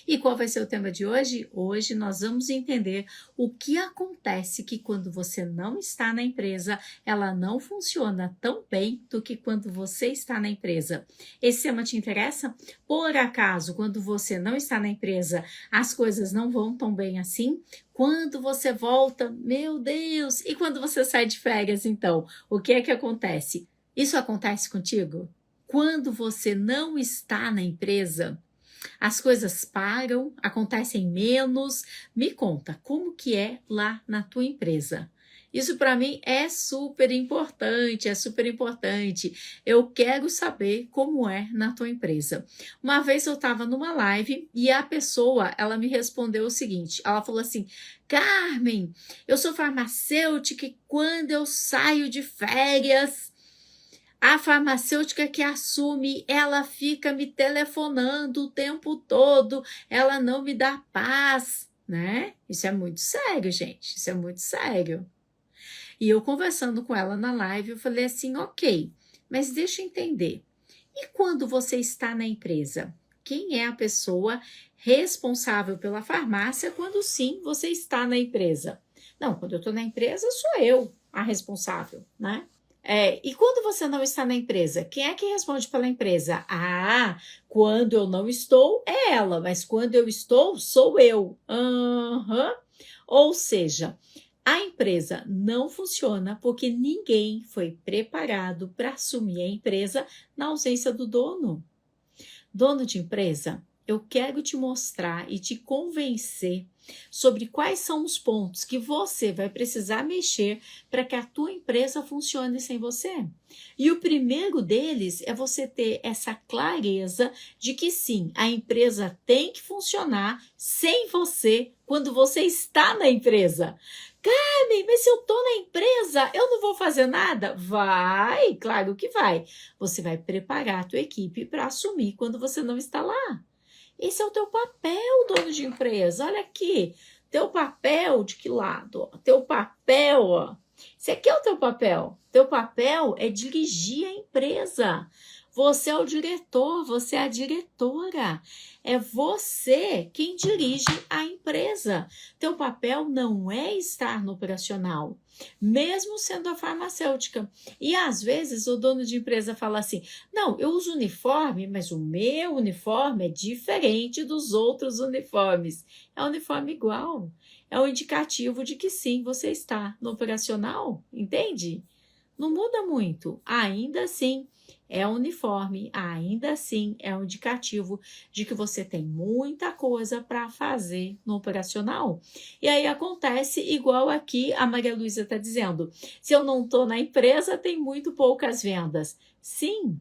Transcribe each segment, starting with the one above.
E qual vai ser o tema de hoje? Hoje nós vamos entender o que acontece que quando você não está na empresa, ela não funciona tão bem do que quando você está na empresa. Esse tema te interessa? Por acaso, quando você não está na empresa, as coisas não vão tão bem assim? Quando você volta, meu Deus! E quando você sai de férias, então, o que é que acontece? Isso acontece contigo? Quando você não está na empresa, as coisas param, acontecem menos. Me conta, como que é lá na tua empresa? Isso para mim é super importante, é super importante. Eu quero saber como é na tua empresa. Uma vez eu estava numa live e a pessoa, ela me respondeu o seguinte, ela falou assim, Carmen, eu sou farmacêutica e quando eu saio de férias, a farmacêutica que assume, ela fica me telefonando o tempo todo, ela não me dá paz, né? Isso é muito sério, gente, isso é muito sério. E eu conversando com ela na live, eu falei assim, ok, mas deixa eu entender. E quando você está na empresa? Quem é a pessoa responsável pela farmácia quando sim você está na empresa? Não, quando eu estou na empresa, sou eu a responsável, né? E quando você não está na empresa, quem é que responde pela empresa? Ah, quando eu não estou, é ela, mas quando eu estou, sou eu. Uhum. Ou seja, a empresa não funciona porque ninguém foi preparado para assumir a empresa na ausência do dono. Dono de empresa, eu quero te mostrar e te convencer sobre quais são os pontos que você vai precisar mexer para que a tua empresa funcione sem você. E o primeiro deles é você ter essa clareza de que sim, a empresa tem que funcionar sem você quando você está na empresa. Carmen, mas se eu estou na empresa, eu não vou fazer nada? Vai, claro que vai. Você vai preparar a tua equipe para assumir quando você não está lá. Esse é o teu papel, dono de empresa. Olha aqui, teu papel de que lado? Teu papel, ó. Esse aqui é o teu papel. Teu papel é dirigir a empresa. Você é o diretor, você é a diretora. É você quem dirige a empresa. Teu papel não é estar no operacional, mesmo sendo a farmacêutica. E às vezes o dono de empresa fala assim, não, eu uso uniforme, mas o meu uniforme é diferente dos outros uniformes. É um uniforme igual. É um indicativo de que sim, você está no operacional, entende? Não muda muito. Ainda assim, é uniforme, ainda assim é um indicativo de que você tem muita coisa para fazer no operacional. E aí acontece igual aqui a Maria Luísa está dizendo, se eu não estou na empresa, tem muito poucas vendas. Sim,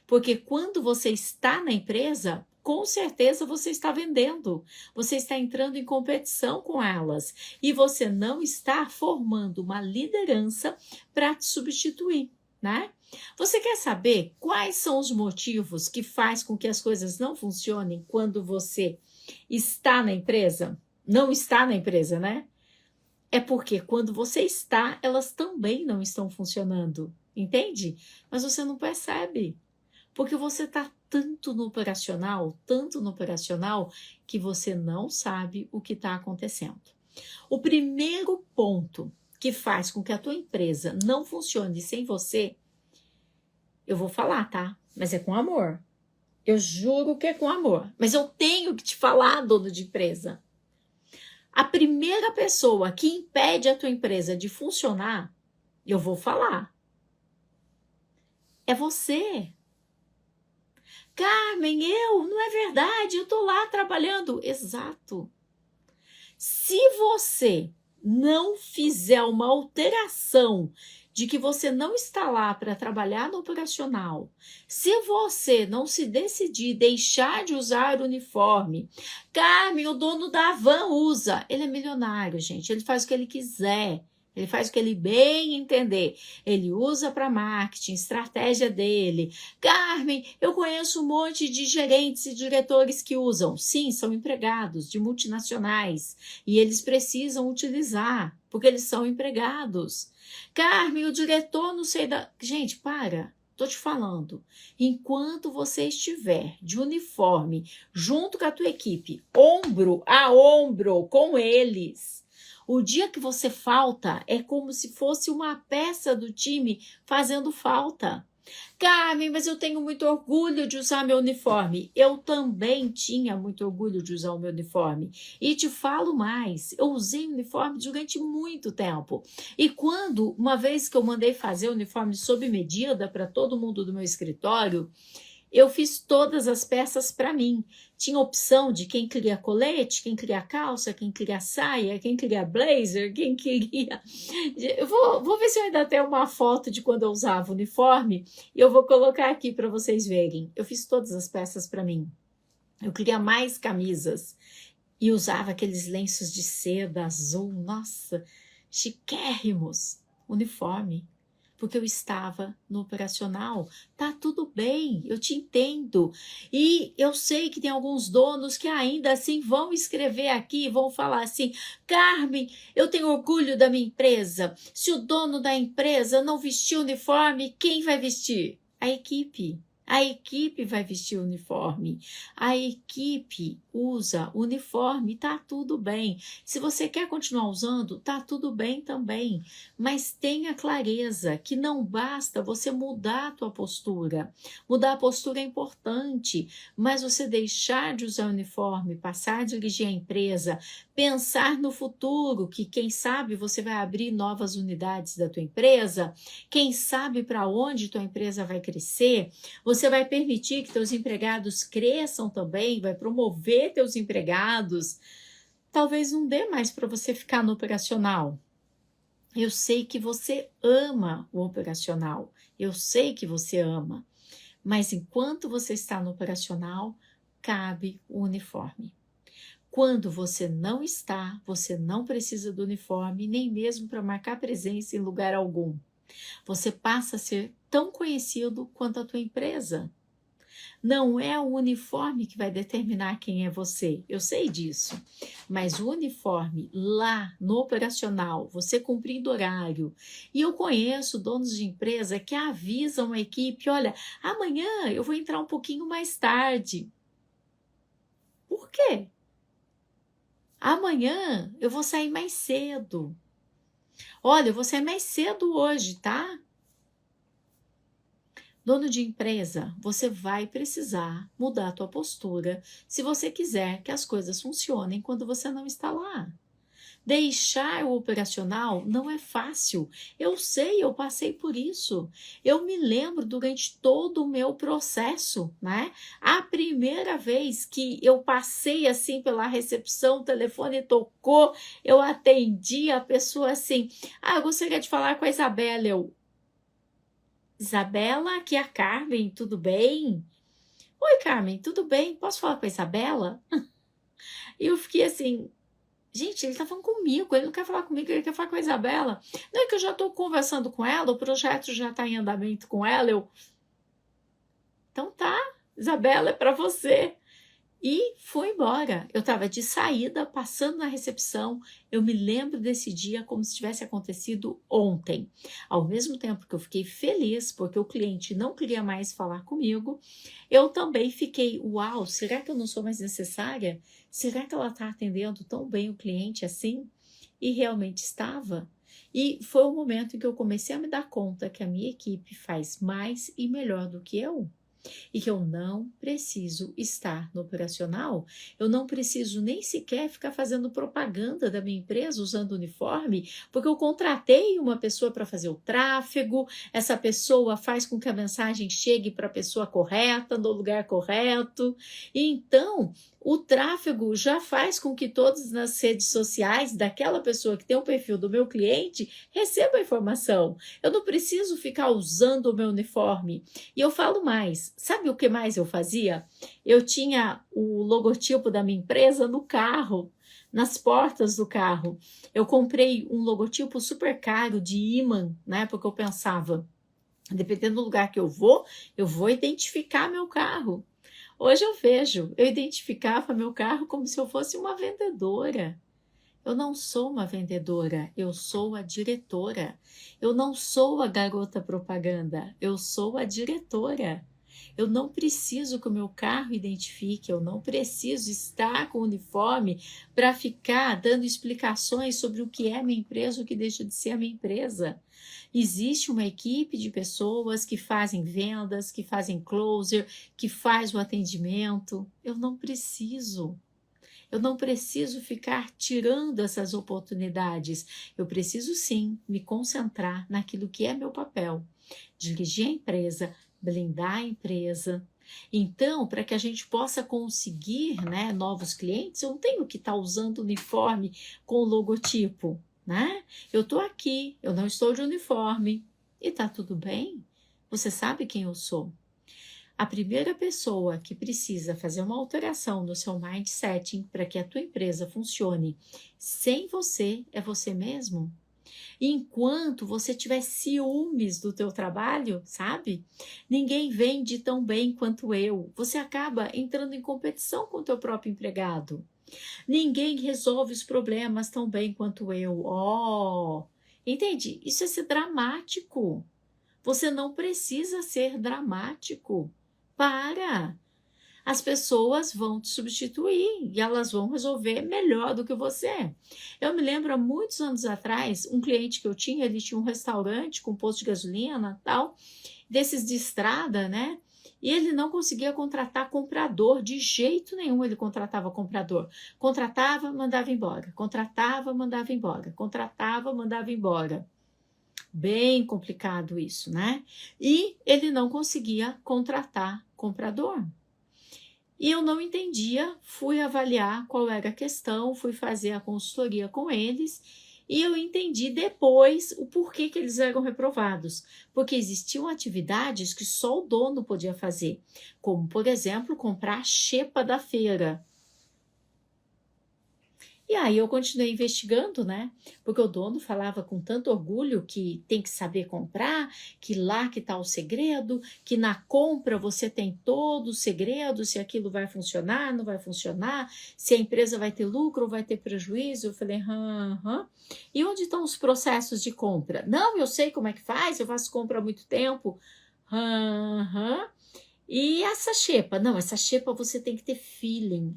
porque quando você está na empresa, com certeza você está vendendo, você está entrando em competição com elas e você não está formando uma liderança para te substituir, né? Você quer saber quais são os motivos que faz com que as coisas não funcionem quando você está na empresa? Não está na empresa, né? É porque quando você está, elas também não estão funcionando, entende? Mas você não percebe. Porque você está tanto no operacional, que você não sabe o que está acontecendo. O primeiro ponto que faz com que a tua empresa não funcione sem você, eu vou falar, tá? Mas é com amor. Eu juro que é com amor. Mas eu tenho que te falar, dono de empresa. A primeira pessoa que impede a tua empresa de funcionar, eu vou falar, é você. Carmen, não é verdade, eu estou lá trabalhando. Exato. Se você não fizer uma alteração de que você não está lá para trabalhar no operacional, se você não se decidir deixar de usar o uniforme, Carmen, o dono da van usa. Ele é milionário, gente, ele faz o que ele quiser. Ele faz o que ele bem entender. Ele usa para marketing, estratégia dele. Carmen, eu conheço um monte de gerentes e diretores que usam. Sim, são empregados de multinacionais. E eles precisam utilizar, porque eles são empregados. Carmen, o diretor não sei da... Gente, para. Tô te falando, enquanto você estiver de uniforme, junto com a tua equipe, ombro a ombro com eles, o dia que você falta é como se fosse uma peça do time fazendo falta. Carmen, mas eu tenho muito orgulho de usar meu uniforme. Eu também tinha muito orgulho de usar o meu uniforme. E te falo mais, eu usei uniforme durante muito tempo. E quando, uma vez que eu mandei fazer o uniforme sob medida para todo mundo do meu escritório, eu fiz todas as peças para mim. Tinha opção de quem queria colete, quem queria calça, quem queria saia, quem queria blazer, quem queria... Eu vou ver se eu ainda tenho uma foto de quando eu usava o uniforme e eu vou colocar aqui para vocês verem. Eu fiz todas as peças para mim. Eu queria mais camisas e usava aqueles lenços de seda azul, nossa, chiquérrimos, uniforme. Porque eu estava no operacional. Tá tudo bem, eu te entendo. E eu sei que tem alguns donos que ainda assim vão escrever aqui, vão falar assim, Carmen, eu tenho orgulho da minha empresa. Se o dono da empresa não vestir o uniforme, quem vai vestir? A equipe. A equipe vai vestir o uniforme. A equipe usa o uniforme, tá tudo bem. Se você quer continuar usando, tá tudo bem também. Mas tenha clareza que não basta você mudar a tua postura. Mudar a postura é importante, mas você deixar de usar o uniforme, passar a dirigir a empresa, pensar no futuro, que quem sabe você vai abrir novas unidades da tua empresa, quem sabe para onde tua empresa vai crescer, você vai permitir que teus empregados cresçam também, vai promover teus empregados. Talvez não dê mais para você ficar no operacional. Eu sei que você ama o operacional, eu sei que você ama, mas enquanto você está no operacional, cabe o uniforme. Quando você não está, você não precisa do uniforme, nem mesmo para marcar presença em lugar algum. Você passa a ser tão conhecido quanto a tua empresa. Não é o uniforme que vai determinar quem é você, eu sei disso. Mas o uniforme lá no operacional, você cumprindo horário. E eu conheço donos de empresa que avisam a equipe, olha, amanhã eu vou entrar um pouquinho mais tarde. Por quê? Amanhã eu vou sair mais cedo. Olha, eu vou sair mais cedo hoje, tá? Dono de empresa, você vai precisar mudar a tua postura se você quiser que as coisas funcionem quando você não está lá. Deixar o operacional não é fácil. Eu sei, eu passei por isso. Eu me lembro durante todo o meu processo, né? A primeira vez que eu passei assim pela recepção, o telefone tocou, eu atendi a pessoa assim, eu gostaria de falar com a Isabela. Eu, Isabela, aqui é a Carmen, tudo bem? Oi, Carmen, tudo bem? Posso falar com a Isabela? E eu fiquei assim, gente, ele tá falando comigo, ele não quer falar comigo, ele quer falar com a Isabela. Não é que eu já tô conversando com ela, o projeto já tá em andamento com ela. Eu, então tá, Isabela, é para você. E fui embora. Eu estava de saída, passando na recepção. Eu me lembro desse dia como se tivesse acontecido ontem. Ao mesmo tempo que eu fiquei feliz, porque o cliente não queria mais falar comigo, eu também fiquei, uau, será que eu não sou mais necessária? Será que ela está atendendo tão bem o cliente assim? E realmente estava. E foi o momento em que eu comecei a me dar conta que a minha equipe faz mais e melhor do que eu. E que eu não preciso estar no operacional, eu não preciso nem sequer ficar fazendo propaganda da minha empresa usando uniforme, porque eu contratei uma pessoa para fazer o tráfego, essa pessoa faz com que a mensagem chegue para a pessoa correta, no lugar correto, e então o tráfego já faz com que todas nas redes sociais daquela pessoa que tem o perfil do meu cliente receba a informação. Eu não preciso ficar usando o meu uniforme. E eu falo mais, sabe o que mais eu fazia? Eu tinha o logotipo da minha empresa no carro, nas portas do carro. Eu comprei um logotipo super caro de ímã, né? Porque eu pensava, dependendo do lugar que eu vou identificar meu carro. Hoje eu vejo, eu identificava meu carro como se eu fosse uma vendedora. Eu não sou uma vendedora, eu sou a diretora. Eu não sou a garota propaganda, eu sou a diretora. Eu não preciso que o meu carro identifique, eu não preciso estar com o uniforme para ficar dando explicações sobre o que é minha empresa, o que deixa de ser a minha empresa. Existe uma equipe de pessoas que fazem vendas, que fazem closer, que faz o atendimento. Eu não preciso. Eu não preciso ficar tirando essas oportunidades. Eu preciso sim me concentrar naquilo que é meu papel. Dirigir a empresa, blindar a empresa. Então, para que a gente possa conseguir, né, novos clientes, eu não tenho que estar usando uniforme com logotipo, né? Eu estou aqui, eu não estou de uniforme e está tudo bem. Você sabe quem eu sou. A primeira pessoa que precisa fazer uma alteração no seu mindset para que a tua empresa funcione sem você é você mesmo. E enquanto você tiver ciúmes do teu trabalho, sabe? Ninguém vende tão bem quanto eu. Você acaba entrando em competição com o teu próprio empregado. Ninguém resolve os problemas tão bem quanto eu. Oh, entende? Isso é ser dramático. Você não precisa ser dramático. Para! As pessoas vão te substituir e elas vão resolver melhor do que você. Eu me lembro há muitos anos atrás, um cliente que eu tinha, ele tinha um restaurante com posto de gasolina, tal, desses de estrada, né? E ele não conseguia contratar comprador, de jeito nenhum ele contratava comprador. Contratava, mandava embora. Contratava, mandava embora. Contratava, mandava embora. Bem complicado isso, né? E ele não conseguia contratar comprador. E eu não entendia, fui avaliar qual era a questão, fui fazer a consultoria com eles e eu entendi depois o porquê que eles eram reprovados. Porque existiam atividades que só o dono podia fazer, como, por exemplo, comprar a xepa da feira. E aí eu continuei investigando, né? Porque o dono falava com tanto orgulho que tem que saber comprar, que lá que está o segredo, que na compra você tem todo o segredo, se aquilo vai funcionar, não vai funcionar, se a empresa vai ter lucro ou vai ter prejuízo. Eu falei, E onde estão os processos de compra? Não, eu sei como é que faz, eu faço compra há muito tempo. E essa xepa? Não, essa xepa você tem que ter feeling.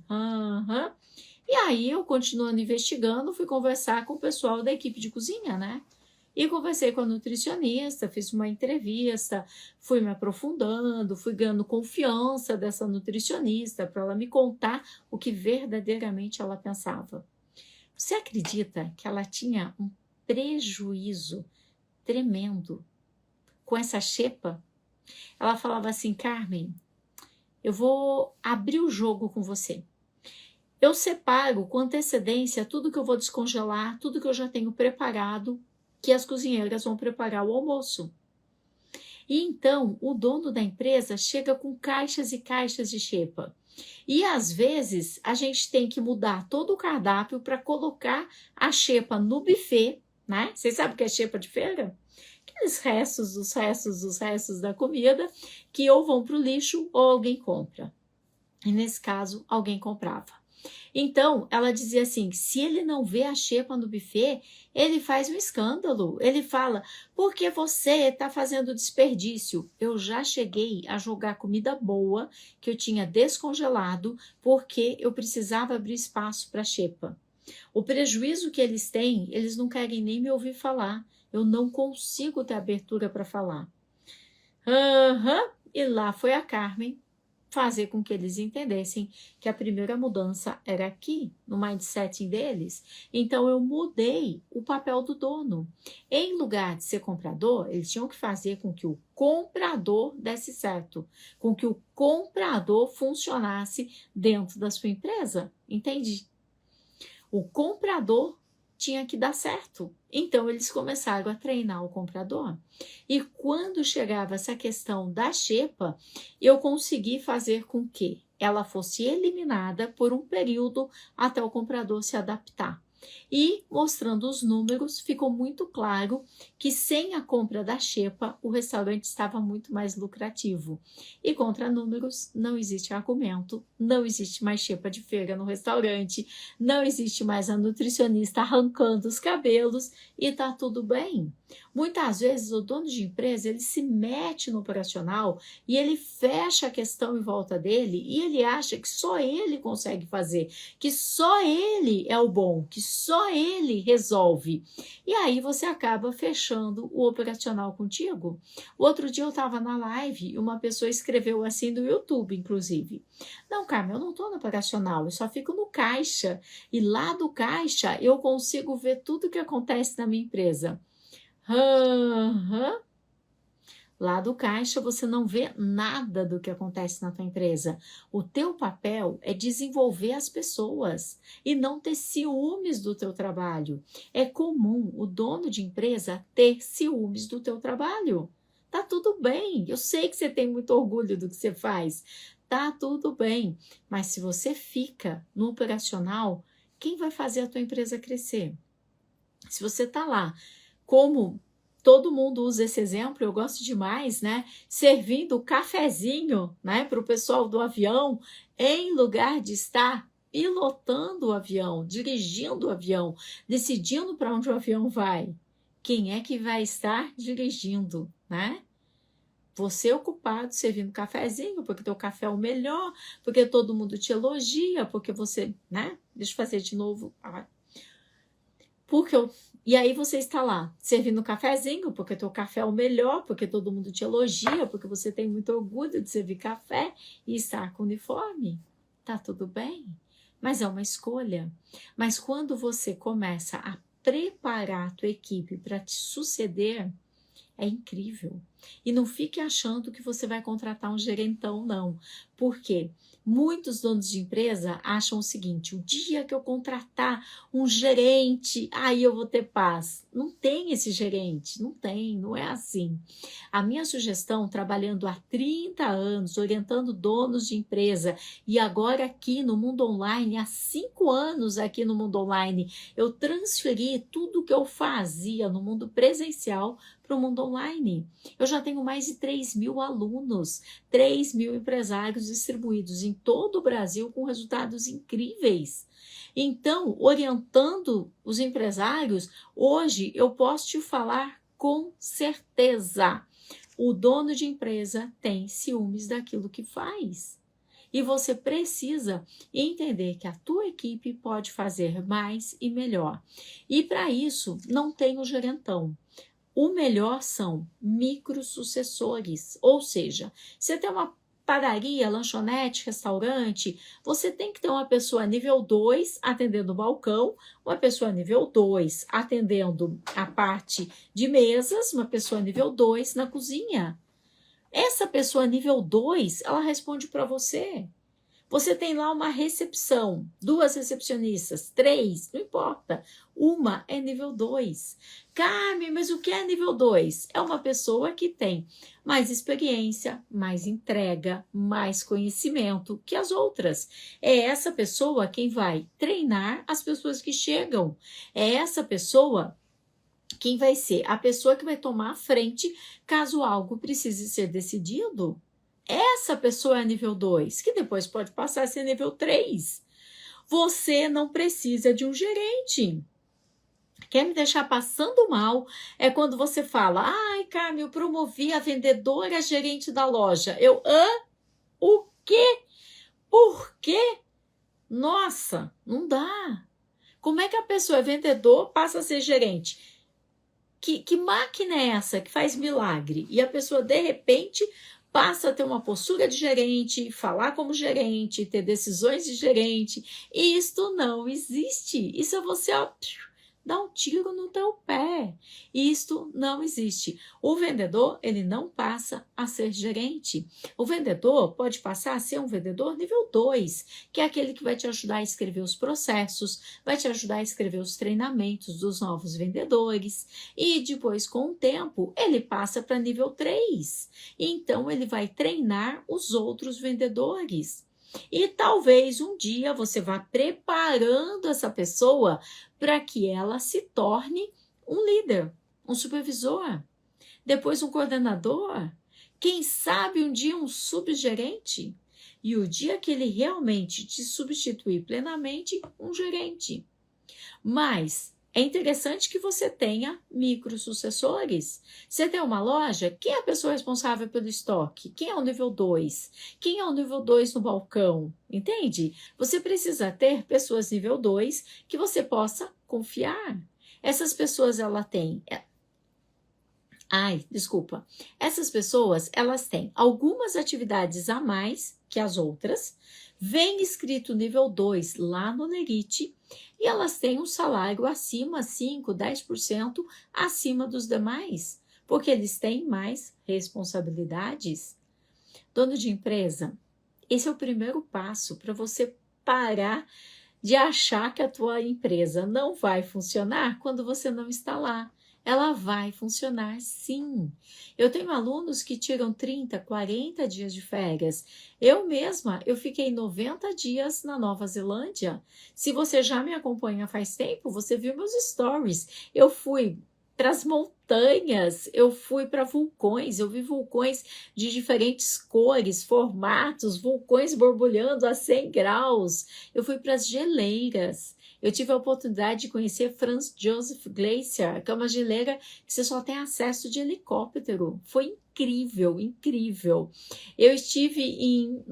E aí eu, continuando investigando, fui conversar com o pessoal da equipe de cozinha, né? E conversei com a nutricionista, fiz uma entrevista, fui me aprofundando, fui ganhando confiança dessa nutricionista para ela me contar o que verdadeiramente ela pensava. Você acredita que ela tinha um prejuízo tremendo com essa xepa? Ela falava assim, Carmen, eu vou abrir o jogo com você. Eu separo com antecedência tudo que eu vou descongelar, tudo que eu já tenho preparado, que as cozinheiras vão preparar o almoço. E então, o dono da empresa chega com caixas e caixas de xepa. E às vezes, a gente tem que mudar todo o cardápio para colocar a xepa no buffet, né? Vocês sabem o que é xepa de feira? Aqueles restos, os restos da comida que ou vão para o lixo ou alguém compra. E nesse caso, alguém comprava. Então, ela dizia assim, se ele não vê a xepa no buffet, ele faz um escândalo. Ele fala, por que você está fazendo desperdício? Eu já cheguei a jogar comida boa que eu tinha descongelado porque eu precisava abrir espaço para a xepa. O prejuízo que eles têm, eles não querem nem me ouvir falar. Eu não consigo ter abertura para falar. E lá foi a Carmen fazer com que eles entendessem que a primeira mudança era aqui, no mindset deles. Então, eu mudei o papel do dono. Em lugar de ser comprador, eles tinham que fazer com que o comprador desse certo, com que o comprador funcionasse dentro da sua empresa. Entende? O comprador tinha que dar certo. Então, eles começaram a treinar o comprador. E quando chegava essa questão da xepa, eu consegui fazer com que ela fosse eliminada por um período até o comprador se adaptar. E mostrando os números, ficou muito claro que sem a compra da xepa, o restaurante estava muito mais lucrativo. E contra números, não existe argumento, não existe mais xepa de feira no restaurante, não existe mais a nutricionista arrancando os cabelos e tá tudo bem. Muitas vezes o dono de empresa, ele se mete no operacional e ele fecha a questão em volta dele e ele acha que só ele consegue fazer, que só ele é o bom, que só ele resolve. E aí você acaba fechando o operacional contigo. O outro dia eu estava na live e uma pessoa escreveu assim no YouTube, inclusive. Não, Carmen, eu não estou no operacional, eu só fico no caixa. E lá do caixa eu consigo ver tudo o que acontece na minha empresa. Lá do caixa você não vê nada do que acontece na tua empresa. O teu papel é desenvolver as pessoas e não ter ciúmes do teu trabalho. É comum o dono de empresa ter ciúmes do teu trabalho. Tá tudo bem, eu sei que você tem muito orgulho do que você faz. Tá tudo bem, mas se você fica no operacional, quem vai fazer a tua empresa crescer? Se você tá lá, como todo mundo usa esse exemplo, eu gosto demais, né? Servindo cafezinho, né, para o pessoal do avião, em lugar de estar pilotando o avião, dirigindo o avião, decidindo para onde o avião vai. Quem é que vai estar dirigindo, né? Você ocupado servindo cafezinho, porque teu café é o melhor, porque todo mundo te elogia, porque você, né? Deixa eu fazer de novo. E aí você está lá, servindo cafezinho, porque teu café é o melhor, porque todo mundo te elogia, porque você tem muito orgulho de servir café e estar com uniforme. Tá tudo bem, mas é uma escolha. Mas quando você começa a preparar a tua equipe para te suceder, é incrível. E não fique achando que você vai contratar um gerentão, não. Por quê? Muitos donos de empresa acham o seguinte: o dia que eu contratar um gerente, aí eu vou ter paz. Não tem esse gerente, não tem, não é assim. A minha sugestão, trabalhando há 30 anos, orientando donos de empresa, e agora aqui no mundo online, há 5 anos aqui no mundo online, eu transferi tudo que eu fazia no mundo presencial para o mundo online. Eu já tenho mais de 3.000 alunos, 3.000 empresários distribuídos em todo o Brasil com resultados incríveis. Então, orientando os empresários, hoje eu posso te falar com certeza. O dono de empresa tem ciúmes daquilo que faz. E você precisa entender que a tua equipe pode fazer mais e melhor. E para isso, não tem o gerentão. O melhor são microsucessores, ou seja, você tem uma padaria, lanchonete, restaurante, você tem que ter uma pessoa nível 2 atendendo o balcão, uma pessoa nível 2 atendendo a parte de mesas, uma pessoa nível 2 na cozinha. Essa pessoa nível 2, ela responde para você. Você tem lá uma recepção, 2 recepcionistas, 3, não importa. Uma é nível 2. Carmen, mas o que é nível 2? É uma pessoa que tem mais experiência, mais entrega, mais conhecimento que as outras. É essa pessoa quem vai treinar as pessoas que chegam. É essa pessoa quem vai ser a pessoa que vai tomar a frente caso algo precise ser decidido. Essa pessoa é nível 2, que depois pode passar a ser nível 3. Você não precisa de um gerente. Quer me deixar passando mal é quando você fala: ai, Carmen, eu promovi a vendedora gerente da loja. O quê? Por quê? Nossa, não dá. Como é que a pessoa é vendedor, passa a ser gerente? Que máquina é essa que faz milagre? E a pessoa, de repente, passa a ter uma postura de gerente, falar como gerente, ter decisões de gerente. E isto não existe. Isso é você, ó, dá um tiro no teu pé. Isto não existe. O vendedor, ele não passa a ser gerente. O vendedor pode passar a ser um vendedor nível 2, que é aquele que vai te ajudar a escrever os processos, vai te ajudar a escrever os treinamentos dos novos vendedores. E depois, com o tempo, ele passa para nível 3. Então, ele vai treinar os outros vendedores. E talvez um dia você vá preparando essa pessoa para que ela se torne um líder, um supervisor, depois um coordenador, quem sabe um dia um subgerente, e o dia que ele realmente te substituir plenamente, um gerente. Mas é interessante que você tenha microsucessores. Você tem uma loja, quem é a pessoa responsável pelo estoque? Quem é o nível 2? Quem é o nível 2 no balcão? Entende? Você precisa ter pessoas nível 2 que você possa confiar. Essas pessoas, ela tem... desculpa. Essas pessoas, elas têm algumas atividades a mais que as outras, vem escrito nível 2 lá no Lerite, e elas têm um salário acima, 5, 10% acima dos demais, porque eles têm mais responsabilidades. Dono de empresa, esse é o primeiro passo para você parar de achar que a tua empresa não vai funcionar quando você não está lá. Ela vai funcionar sim. Eu tenho alunos que tiram 30, 40 dias de férias. Eu mesma, eu fiquei 90 dias na Nova Zelândia. Se você já me acompanha faz tempo, você viu meus stories. Eu fui para as montanhas, eu fui para vulcões, eu vi vulcões de diferentes cores, formatos, vulcões borbulhando a 100 graus. Eu fui para as geleiras. Eu tive a oportunidade de conhecer Franz Josef Glacier, que é uma geleira que você só tem acesso de helicóptero. Foi incrível, incrível. Eu estive em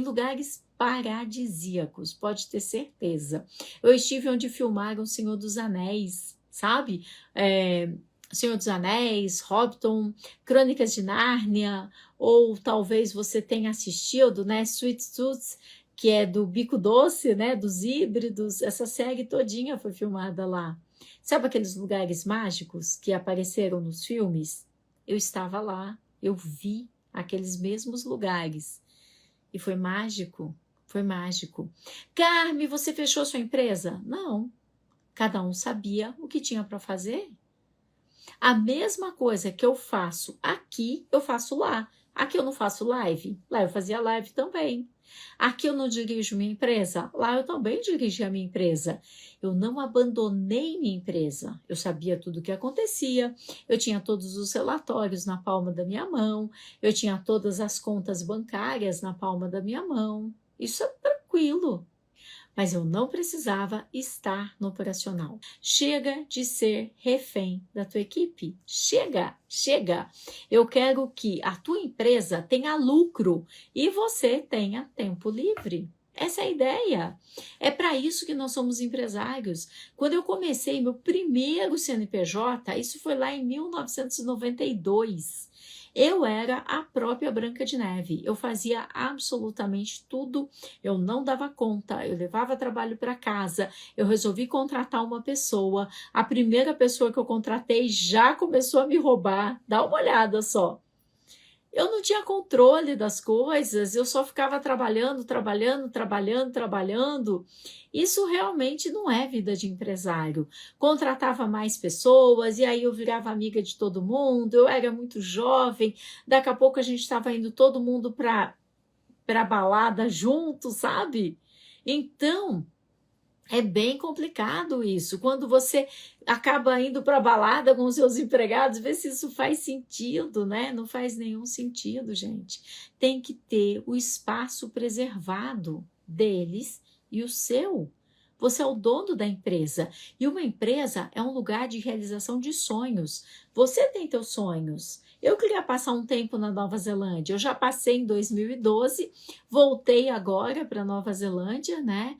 lugares paradisíacos, pode ter certeza. Eu estive onde filmaram O Senhor dos Anéis, sabe? Senhor dos Anéis, Hobbiton, Crônicas de Nárnia, ou talvez você tenha assistido, né, Sweet Tooth, que é do Bico Doce, né, dos híbridos, essa série todinha foi filmada lá. Sabe aqueles lugares mágicos que apareceram nos filmes? Eu estava lá, eu vi aqueles mesmos lugares. E foi mágico, foi mágico. Carme, você fechou sua empresa? Não, cada um sabia o que tinha para fazer. A mesma coisa que eu faço aqui, eu faço lá. Aqui eu não faço live, lá eu fazia live também. Aqui eu não dirijo minha empresa, lá eu também dirigi a minha empresa. Eu não abandonei minha empresa, eu sabia tudo o que acontecia, eu tinha todos os relatórios na palma da minha mão, eu tinha todas as contas bancárias na palma da minha mão. Isso é tranquilo. Mas eu não precisava estar no operacional. Chega de ser refém da tua equipe. Chega, chega. Eu quero que a tua empresa tenha lucro e você tenha tempo livre. Essa é a ideia. É para isso que nós somos empresários. Quando eu comecei meu primeiro CNPJ, isso foi lá em 1992. Eu era a própria Branca de Neve, eu fazia absolutamente tudo, eu não dava conta, eu levava trabalho para casa, eu resolvi contratar uma pessoa, a primeira pessoa que eu contratei já começou a me roubar, dá uma olhada só. Eu não tinha controle das coisas, eu só ficava trabalhando. Isso realmente não é vida de empresário. Contratava mais pessoas e aí eu virava amiga de todo mundo, eu era muito jovem, daqui a pouco a gente estava indo todo mundo para balada junto, sabe? Então... é bem complicado isso. Quando você acaba indo para a balada com os seus empregados, vê se isso faz sentido, né? Não faz nenhum sentido, gente. Tem que ter o espaço preservado deles e o seu. Você é o dono da empresa. E uma empresa é um lugar de realização de sonhos. Você tem teus sonhos. Eu queria passar um tempo na Nova Zelândia. Eu já passei em 2012, voltei agora para Nova Zelândia, né?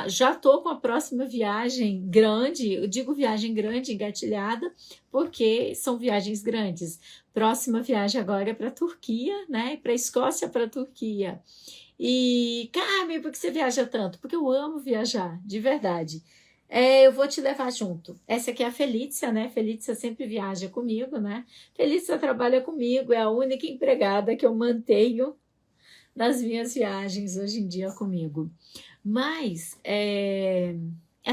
Já estou com a próxima viagem grande, eu digo viagem grande, engatilhada, porque são viagens grandes. Próxima viagem agora é para a Turquia, né? Para a Escócia, para a Turquia. E, Carmen, por que você viaja tanto? Porque eu amo viajar, de verdade. Eu vou te levar junto. Essa aqui é a Felícia, né? Felícia sempre viaja comigo, né? Felícia trabalha comigo, é a única empregada que eu mantenho nas minhas viagens hoje em dia comigo. Mas é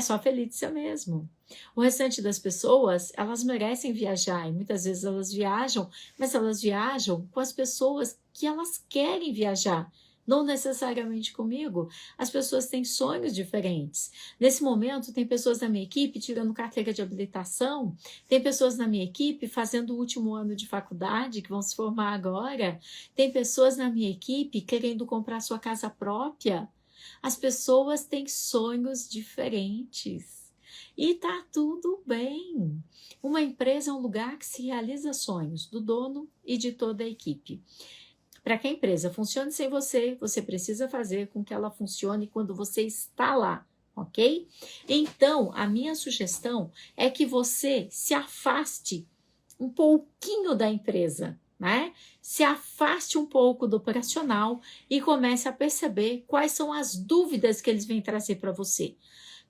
só a Felícia mesmo. O restante das pessoas, elas merecem viajar e muitas vezes elas viajam, mas elas viajam com as pessoas que elas querem viajar. não necessariamente comigo. As pessoas têm sonhos diferentes. Nesse momento, tem pessoas na minha equipe tirando carteira de habilitação, tem pessoas na minha equipe fazendo o último ano de faculdade, que vão se formar agora, tem pessoas na minha equipe querendo comprar sua casa própria. As pessoas têm sonhos diferentes. E tá tudo bem. Uma empresa é um lugar que se realiza sonhos do dono e de toda a equipe. Para que a empresa funcione sem você, você precisa fazer com que ela funcione quando você está lá, ok? Então, a minha sugestão é que você se afaste um pouquinho da empresa, né? Se afaste um pouco do operacional e comece a perceber quais são as dúvidas que eles vêm trazer para você.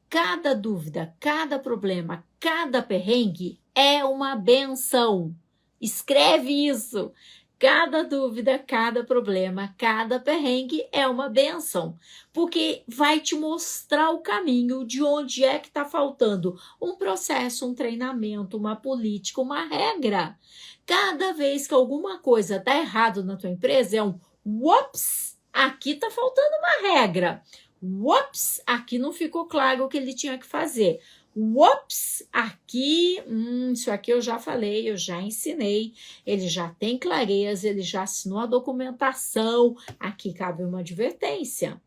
Cada dúvida, cada problema, cada perrengue é uma benção. Escreve isso. Cada dúvida, cada problema, cada perrengue é uma bênção, porque vai te mostrar o caminho de onde é que está faltando um processo, um treinamento, uma política, uma regra. Cada vez que alguma coisa está errado na tua empresa, é um ups, aqui está faltando uma regra. Ups, aqui não ficou claro o que ele tinha que fazer. Ups, aqui, isso aqui eu já falei, eu já ensinei, ele já tem clareza, ele já assinou a documentação, aqui cabe uma advertência.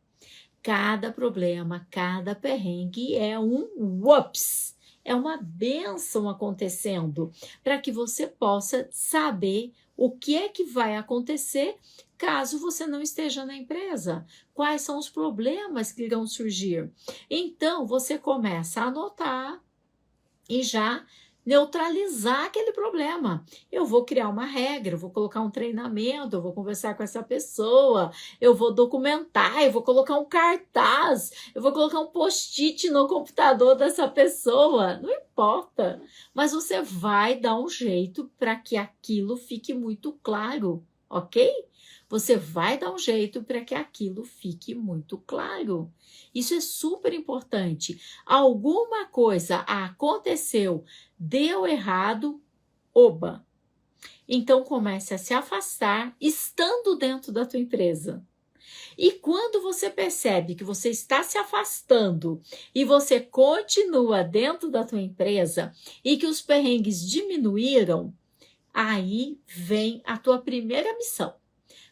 Cada problema, cada perrengue é um ups, é uma bênção acontecendo, para que você possa saber o que é que vai acontecer caso você não esteja na empresa. Quais são os problemas que irão surgir? Então, você começa a anotar e já neutralizar aquele problema. Eu vou criar uma regra, eu vou colocar um treinamento, eu vou conversar com essa pessoa, eu vou documentar, eu vou colocar um cartaz, eu vou colocar um post-it no computador dessa pessoa. Não importa, mas você vai dar um jeito para que aquilo fique muito claro, ok? Você vai dar um jeito para que aquilo fique muito claro. Isso é super importante. Alguma coisa aconteceu, deu errado, oba! Então comece a se afastar estando dentro da tua empresa. E quando você percebe que você está se afastando e você continua dentro da tua empresa e que os perrengues diminuíram, aí vem a tua primeira missão.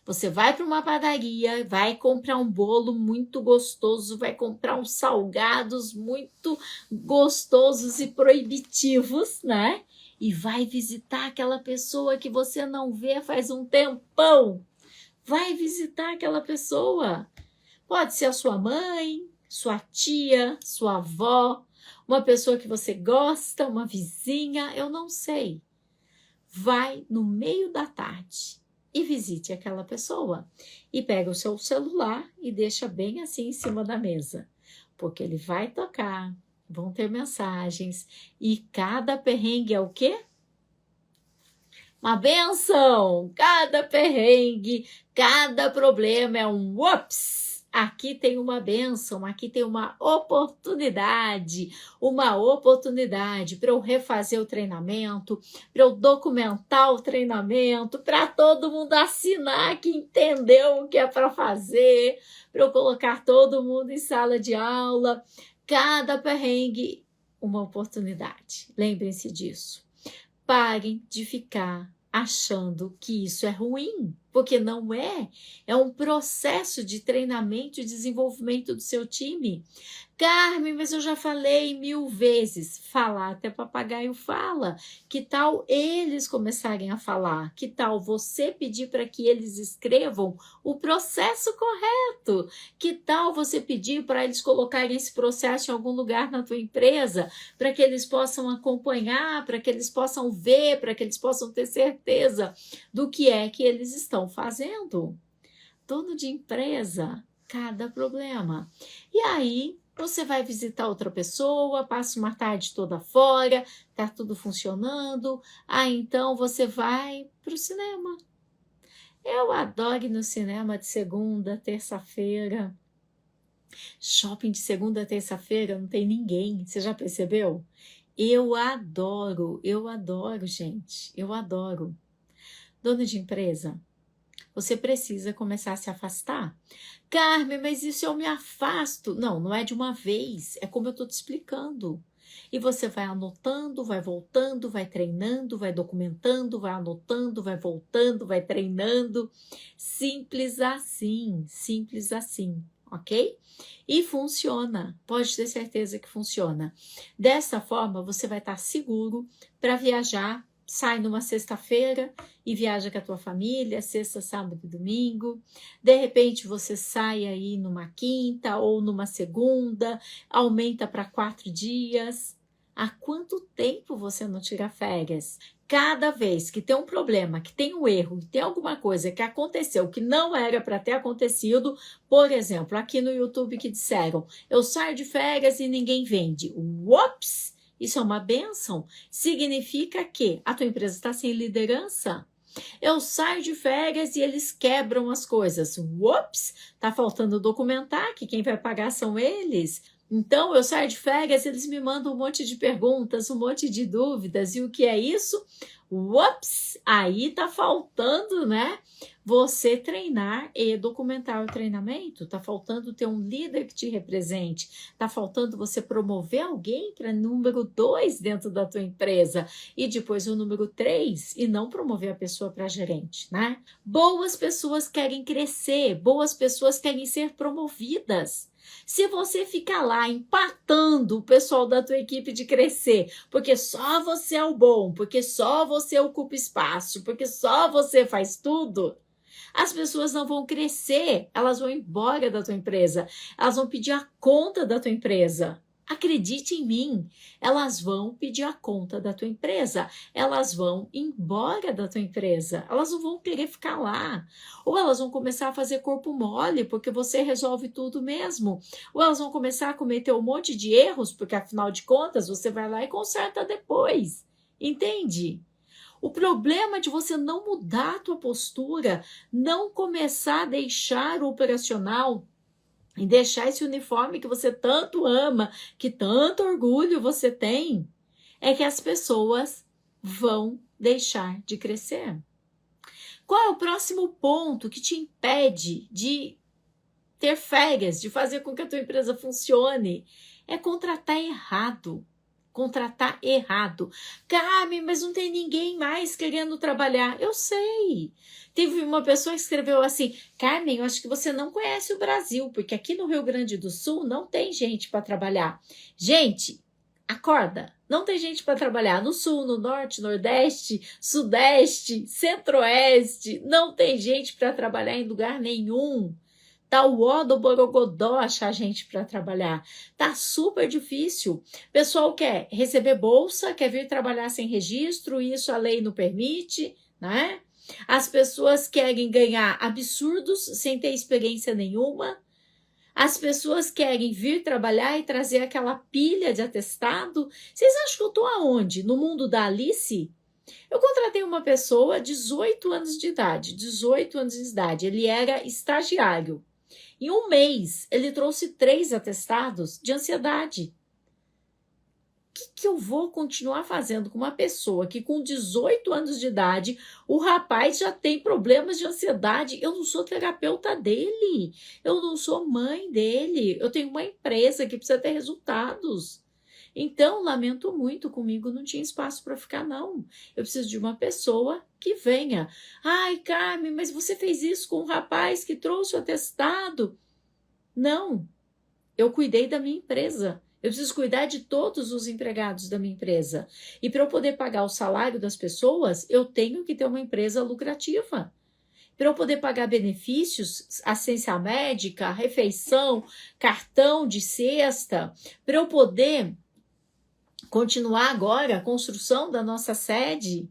Você vai para uma padaria, vai comprar um bolo muito gostoso, vai comprar uns salgados muito gostosos e proibitivos, né? E vai visitar aquela pessoa que você não vê faz um tempão. Vai visitar aquela pessoa. Pode ser a sua mãe, sua tia, sua avó, uma pessoa que você gosta, uma vizinha, eu não sei. Vai no meio da tarde e visite aquela pessoa. E pega o seu celular e deixa bem assim em cima da mesa. Porque ele vai tocar, vão ter mensagens. E cada perrengue é o quê? Uma benção! Cada perrengue, cada problema é um ups! Aqui tem uma bênção, aqui tem uma oportunidade para eu refazer o treinamento, para eu documentar o treinamento, para todo mundo assinar que entendeu o que é para fazer, para eu colocar todo mundo em sala de aula. Cada perrengue, uma oportunidade. Lembrem-se disso. Parem de ficar achando que isso é ruim, porque não é. É um processo de treinamento e desenvolvimento do seu time. Carmen, mas eu já falei 1000 vezes. Falar até papagaio fala. Que tal eles começarem a falar? Que tal você pedir para que eles escrevam o processo correto? Que tal você pedir para eles colocarem esse processo em algum lugar na tua empresa, para que eles possam acompanhar, para que eles possam ver, para que eles possam ter certeza do que é que eles estão fazendo? Dono de empresa, cada problema. E aí, você vai visitar outra pessoa, passa uma tarde toda fora, tá tudo funcionando, então você vai para o cinema. Eu adoro ir no cinema de segunda, terça-feira. Shopping de segunda, terça-feira não tem ninguém, você já percebeu? Eu adoro, gente, eu adoro. Dono de empresa, você precisa começar a se afastar. Carmen, mas isso eu me afasto. Não, não é de uma vez, é como eu estou te explicando. E você vai anotando, vai voltando, vai treinando, vai documentando, vai anotando, vai voltando, vai treinando. Simples assim, ok? E funciona, pode ter certeza que funciona. Dessa forma, você vai estar seguro para viajar. Sai numa sexta-feira e viaja com a tua família, sexta, sábado e domingo. De repente, você sai aí numa quinta ou numa segunda, aumenta para 4 dias. Há quanto tempo você não tira férias? Cada vez que tem um problema, que tem um erro, que tem alguma coisa que aconteceu que não era para ter acontecido, por exemplo, aqui no YouTube que disseram, eu saio de férias e ninguém vende. Uops! Isso é uma bênção? Significa que a tua empresa está sem liderança? Eu saio de férias e eles quebram as coisas. Uops! Está faltando documentar que quem vai pagar são eles. Então, eu saio de férias, eles me mandam um monte de perguntas, um monte de dúvidas. E o que é isso? Uops! Aí está faltando, né? Você treinar e documentar o treinamento. Está faltando ter um líder que te represente. Está faltando você promover alguém para número 2 dentro da tua empresa. E depois o número 3 e não promover a pessoa para gerente, né? Boas pessoas querem crescer. Boas pessoas querem ser promovidas. Se você ficar lá empatando o pessoal da tua equipe de crescer, porque só você é o bom, porque só você ocupa espaço, porque só você faz tudo, as pessoas não vão crescer, elas vão embora da tua empresa, elas vão pedir a conta da tua empresa. Acredite em mim, elas vão pedir a conta da tua empresa, elas vão embora da tua empresa, elas não vão querer ficar lá, ou elas vão começar a fazer corpo mole, porque você resolve tudo mesmo, ou elas vão começar a cometer um monte de erros, porque afinal de contas você vai lá e conserta depois, entende? O problema de você não mudar a tua postura, não começar a deixar o operacional e deixar esse uniforme que você tanto ama, que tanto orgulho você tem, é que as pessoas vão deixar de crescer. Qual é o próximo ponto que te impede de ter férias, de fazer com que a tua empresa funcione? É contratar errado. Contratar errado. Carmen, mas não tem ninguém mais querendo trabalhar. Eu sei. Teve uma pessoa que escreveu assim, Carmen, eu acho que você não conhece o Brasil, porque aqui no Rio Grande do Sul não tem gente para trabalhar. Gente, acorda. Não tem gente para trabalhar no Sul, no Norte, Nordeste, Sudeste, Centro-Oeste. Não tem gente para trabalhar em lugar nenhum. Tá o ó do borogodó achar gente para trabalhar. Tá super difícil. O pessoal quer receber bolsa, quer vir trabalhar sem registro, isso a lei não permite, né? As pessoas querem ganhar absurdos sem ter experiência nenhuma. As pessoas querem vir trabalhar e trazer aquela pilha de atestado. Vocês acham que eu tô aonde? No mundo da Alice? Eu contratei uma pessoa, 18 anos de idade, 18 anos de idade. Ele era estagiário. Em um mês, ele trouxe 3 atestados de ansiedade. O que eu vou continuar fazendo com uma pessoa que com 18 anos de idade, o rapaz já tem problemas de ansiedade? Eu não sou terapeuta dele, eu não sou mãe dele, eu tenho uma empresa que precisa ter resultados. Então, lamento muito, comigo não tinha espaço para ficar, não. Eu preciso de uma pessoa que venha. Ai, Carmen, mas você fez isso com um rapaz que trouxe o atestado? Não, eu cuidei da minha empresa. Eu preciso cuidar de todos os empregados da minha empresa. E para eu poder pagar o salário das pessoas, eu tenho que ter uma empresa lucrativa. Para eu poder pagar benefícios, assistência médica, refeição, cartão de cesta, para eu poder continuar agora a construção da nossa sede,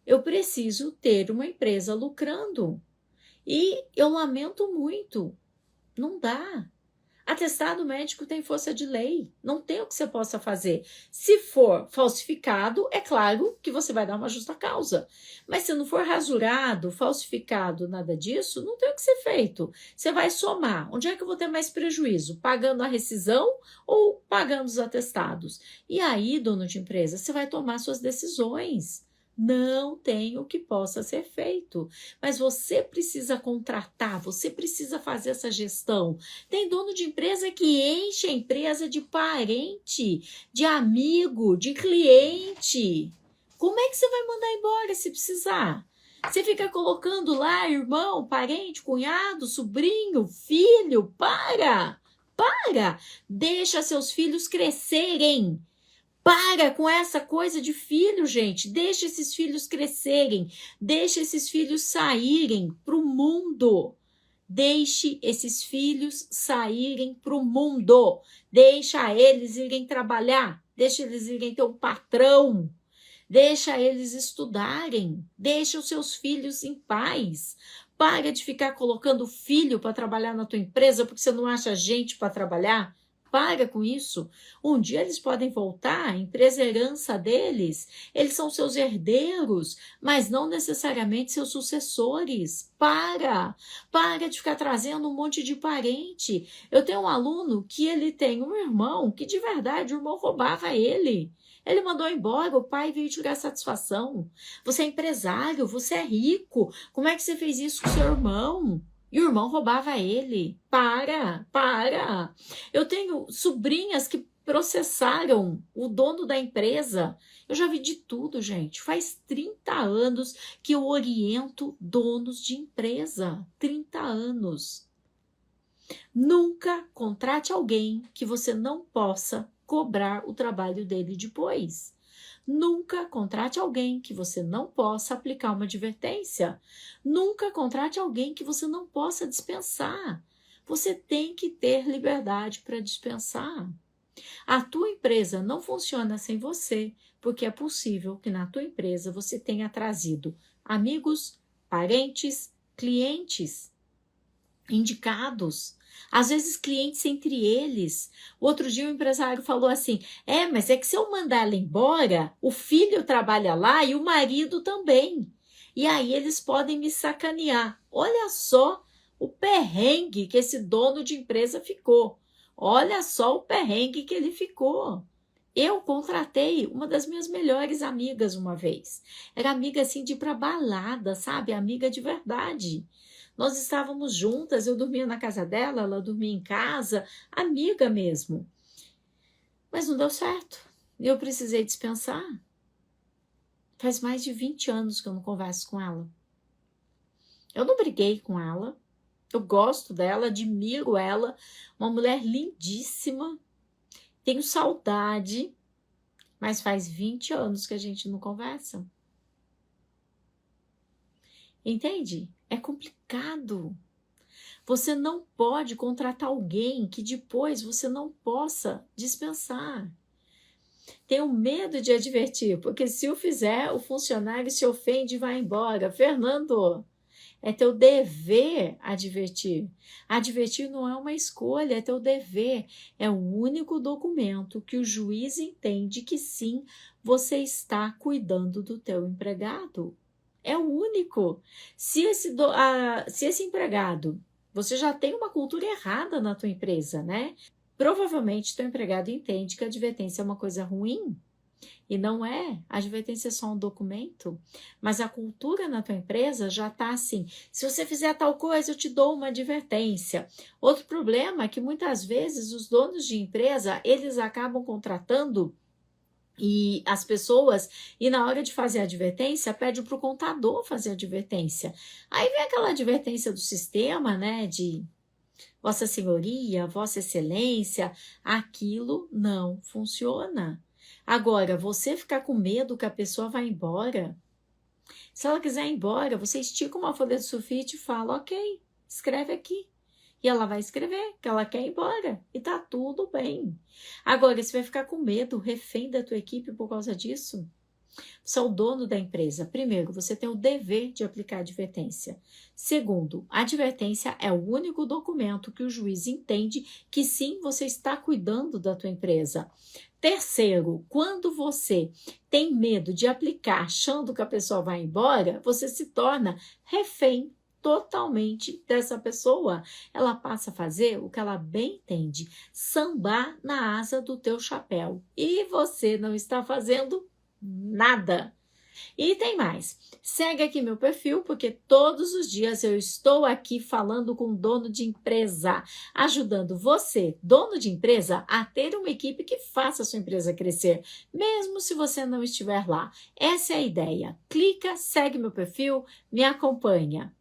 eu preciso ter uma empresa lucrando. E eu lamento muito, não dá. Atestado médico tem força de lei, não tem o que você possa fazer. Se for falsificado, é claro que você vai dar uma justa causa. Mas se não for rasurado, falsificado, nada disso, não tem o que ser feito. Você vai somar. Onde é que eu vou ter mais prejuízo? Pagando a rescisão ou pagando os atestados? E aí, dono de empresa, você vai tomar suas decisões. Não tem o que possa ser feito. Mas você precisa contratar, você precisa fazer essa gestão. Tem dono de empresa que enche a empresa de parente, de amigo, de cliente. Como é que você vai mandar embora se precisar? Você fica colocando lá irmão, parente, cunhado, sobrinho, filho. Para! Deixa seus filhos crescerem. Para com essa coisa de filho, gente. Deixa esses filhos crescerem. Deixa esses filhos saírem para o mundo. Deixe esses filhos saírem para o mundo. Deixa eles irem trabalhar. Deixa eles irem ter um patrão. Deixa eles estudarem. Deixa os seus filhos em paz. Para de ficar colocando filho para trabalhar na tua empresa porque você não acha gente para trabalhar. Para com isso. Um dia eles podem voltar, a empresa é herança deles. Eles são seus herdeiros, mas não necessariamente seus sucessores. Para de ficar trazendo um monte de parente. Eu tenho um aluno que ele tem um irmão que de verdade o irmão roubava ele. Ele mandou embora, o pai veio tirar satisfação. Você é empresário, você é rico. Como é que você fez isso com seu irmão? E o irmão roubava ele. Para. Eu tenho sobrinhas que processaram o dono da empresa. Eu já vi de tudo, gente. Faz 30 anos que eu oriento donos de empresa. 30 anos. Nunca contrate alguém que você não possa cobrar o trabalho dele depois. Nunca contrate alguém que você não possa aplicar uma advertência. Nunca contrate alguém que você não possa dispensar. Você tem que ter liberdade para dispensar. A tua empresa não funciona sem você, porque é possível que na tua empresa você tenha trazido amigos, parentes, clientes, indicados. Às vezes clientes entre eles. Outro dia um empresário falou assim, mas é que se eu mandar ela embora, o filho trabalha lá e o marido também. E aí eles podem me sacanear. Olha só o perrengue que esse dono de empresa ficou. Olha só o perrengue que ele ficou. Eu contratei uma das minhas melhores amigas uma vez. Era amiga assim de ir pra balada, sabe? Amiga de verdade. Nós estávamos juntas, eu dormia na casa dela, ela dormia em casa, amiga mesmo. Mas não deu certo. Eu precisei dispensar. Faz mais de 20 anos que eu não converso com ela. Eu não briguei com ela. Eu gosto dela, admiro ela. Uma mulher lindíssima. Tenho saudade. Mas faz 20 anos que a gente não conversa. Entende? É complicado. Você não pode contratar alguém que depois você não possa dispensar. Tenho medo de advertir, porque se o fizer, o funcionário se ofende e vai embora. Fernando, é teu dever advertir. Advertir não é uma escolha, é teu dever. É o único documento que o juiz entende que sim, você está cuidando do teu empregado. É o único. Se esse empregado, você já tem uma cultura errada na tua empresa, né? Provavelmente teu empregado entende que a advertência é uma coisa ruim. E não é. A advertência é só um documento. Mas a cultura na tua empresa já está assim. Se você fizer tal coisa, eu te dou uma advertência. Outro problema é que muitas vezes os donos de empresa, eles acabam contratando e as pessoas, e na hora de fazer a advertência, pede para o contador fazer a advertência. Aí vem aquela advertência do sistema, né, de Vossa Senhoria, Vossa Excelência, aquilo não funciona. Agora, você ficar com medo que a pessoa vá embora, se ela quiser ir embora, você estica uma folha de sulfite e fala, ok, escreve aqui. E ela vai escrever que ela quer ir embora. E tá tudo bem. Agora, você vai ficar com medo, refém da tua equipe por causa disso? Você é o dono da empresa. Primeiro, você tem o dever de aplicar a advertência. Segundo, a advertência é o único documento que o juiz entende que sim, você está cuidando da tua empresa. Terceiro, quando você tem medo de aplicar achando que a pessoa vai embora, você se torna refém totalmente dessa pessoa. Ela passa a fazer o que ela bem entende, sambar na asa do teu chapéu. E você não está fazendo nada. E tem mais, segue aqui meu perfil, porque todos os dias eu estou aqui falando com dono de empresa, ajudando você, dono de empresa, a ter uma equipe que faça a sua empresa crescer, mesmo se você não estiver lá. Essa é a ideia. Clica, segue meu perfil, me acompanha.